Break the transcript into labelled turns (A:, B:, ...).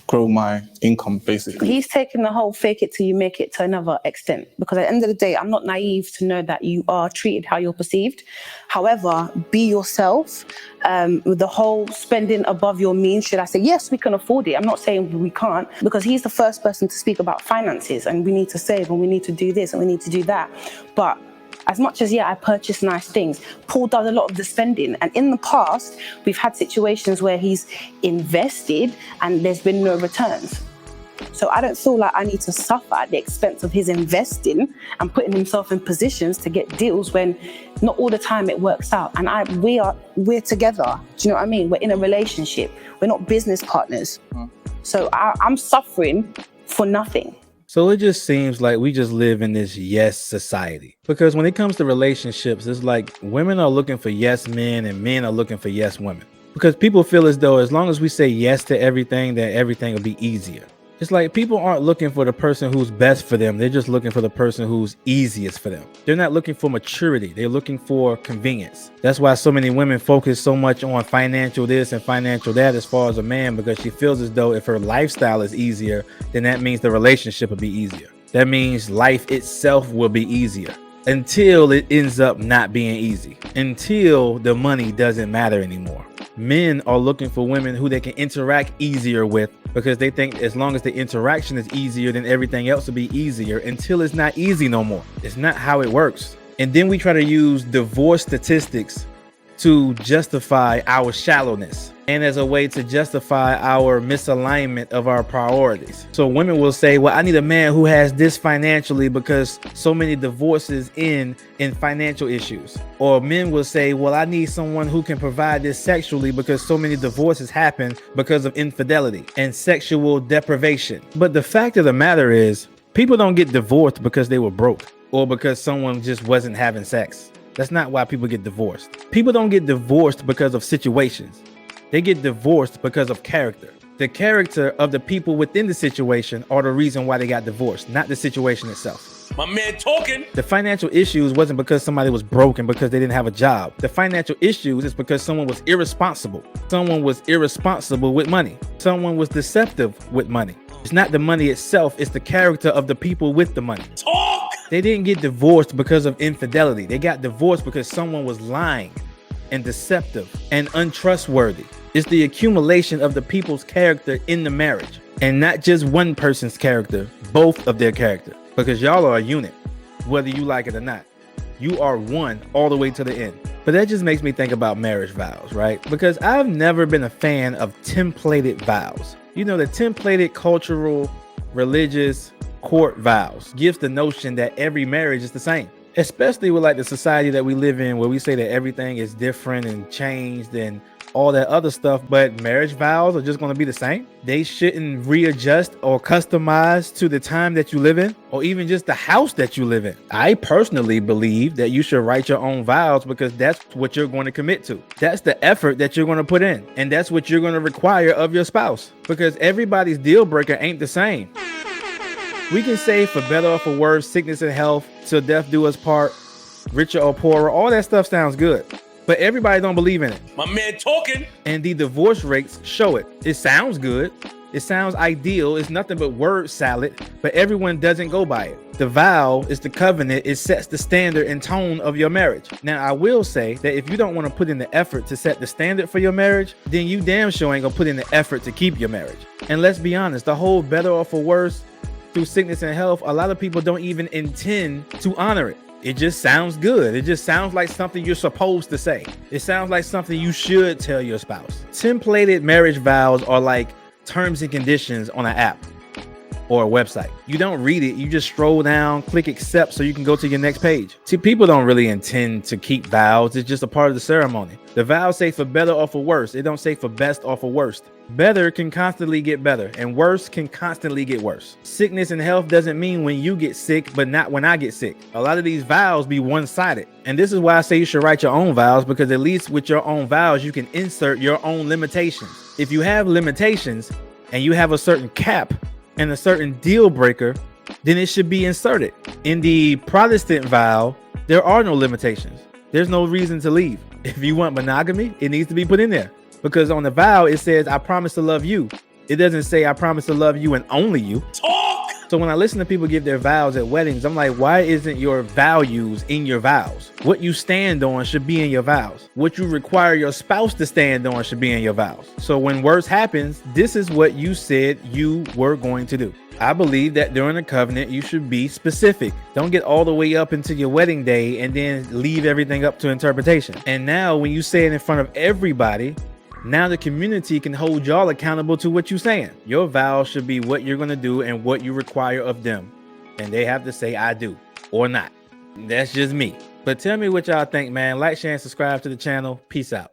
A: grow my income, basically.
B: He's taken the whole fake it till you make it to another extent, because at the end of the day, I'm not naive to know that you are treated how you're perceived. However, be yourself. With the whole spending above your means, should I say, yes, we can afford it. I'm not saying we can't, because he's the first person to speak about finances and we need to save and we need to do this and we need to do that. But as much as, I purchase nice things, Paul does a lot of the spending. And in the past, we've had situations where he's invested and there's been no returns. So I don't feel like I need to suffer at the expense of his investing and putting himself in positions to get deals when not all the time it works out. And we're together. Do you know what I mean? We're in a relationship. We're not business partners. So I'm suffering for nothing.
C: So it just seems like we just live in this yes society, because when it comes to relationships, it's like women are looking for yes men and men are looking for yes women, because people feel as though as long as we say yes to everything, then everything will be easier. It's like people aren't looking for the person who's best for them. They're just looking for the person who's easiest for them. They're not looking for maturity. They're looking for convenience. That's why so many women focus so much on financial this and financial that as far as a man, because she feels as though if her lifestyle is easier, then that means the relationship will be easier. That means life itself will be easier, until it ends up not being easy, until the money doesn't matter anymore. Men are looking for women who they can interact easier with, because they think as long as the interaction is easier, then everything else will be easier, until it's not easy no more. It's not how it works. And then we try to use divorce statistics to justify our shallowness and as a way to justify our misalignment of our priorities. So women will say, well, I need a man who has this financially because so many divorces in financial issues. Or men will say, well, I need someone who can provide this sexually because so many divorces happen because of infidelity and sexual deprivation. But the fact of the matter is, people don't get divorced because they were broke or because someone just wasn't having sex. That's not why people get divorced. People don't get divorced because of situations. They get divorced because of character. The character of the people within the situation are the reason why they got divorced, not the situation itself.
D: My man talking.
C: The financial issues wasn't because somebody was broken because they didn't have a job. The financial issues is because someone was irresponsible. Someone was irresponsible with money. Someone was deceptive with money. It's not the money itself, it's the character of the people with the money.
D: Talk.
C: They didn't get divorced because of infidelity. They got divorced because someone was lying and deceptive and untrustworthy. It's the accumulation of the people's character in the marriage, and not just one person's character, both of their character, because y'all are a unit, whether you like it or not. You are one all the way to the end. But that just makes me think about marriage vows, right? Because I've never been a fan of templated vows. You know, the templated cultural, religious court vows gives the notion that every marriage is the same, especially with like the society that we live in, where we say that everything is different and changed and all that other stuff, but marriage vows are just going to be the same. They shouldn't readjust or customize to the time that you live in, or even just the house that you live in. I personally believe that you should write your own vows, because that's what you're going to commit to. That's the effort that you're going to put in, and that's what you're going to require of your spouse, because everybody's deal breaker ain't the same. We can say for better or for worse, sickness and health, till death do us part, richer or poorer, all that stuff sounds good. But everybody don't believe in it.
D: My man talking.
C: And the divorce rates show it. It sounds good. It sounds ideal. It's nothing but word salad, but everyone doesn't go by it. The vow is the covenant. It sets the standard and tone of your marriage. Now, I will say that if you don't want to put in the effort to set the standard for your marriage, then you damn sure ain't gonna put in the effort to keep your marriage. And let's be honest, the whole better or for worse through sickness and health, a lot of people don't even intend to honor it. It just sounds good. It just sounds like something you're supposed to say. It sounds like something you should tell your spouse. Templated marriage vows are like terms and conditions on an app or a website. You don't read it. You just scroll down, click accept so you can go to your next page. See, people don't really intend to keep vows. It's just a part of the ceremony. The vows say for better or for worse. It don't say for best or for worst. Better can constantly get better, and worse can constantly get worse. Sickness and health doesn't mean when you get sick, but not when I get sick. A lot of these vows be one-sided. And this is why I say you should write your own vows, because at least with your own vows, you can insert your own limitations. If you have limitations and you have a certain cap and a certain deal breaker, then it should be inserted. In the Protestant vow, there are no limitations. There's no reason to leave. If you want monogamy, it needs to be put in there. Because on the vow, it says, I promise to love you. It doesn't say I promise to love you and only you. So when I listen to people give their vows at weddings, I'm like, why isn't your values in your vows? What you stand on should be in your vows. What you require your spouse to stand on should be in your vows. So when worse happens, this is what you said you were going to do. I believe that during a covenant, you should be specific. Don't get all the way up into your wedding day and then leave everything up to interpretation. And now when you say it in front of everybody, now the community can hold y'all accountable to what you're saying. Your vows should be what you're going to do and what you require of them. And they have to say, I do or not. That's just me. But tell me what y'all think, man. Like, share, and subscribe to the channel. Peace out.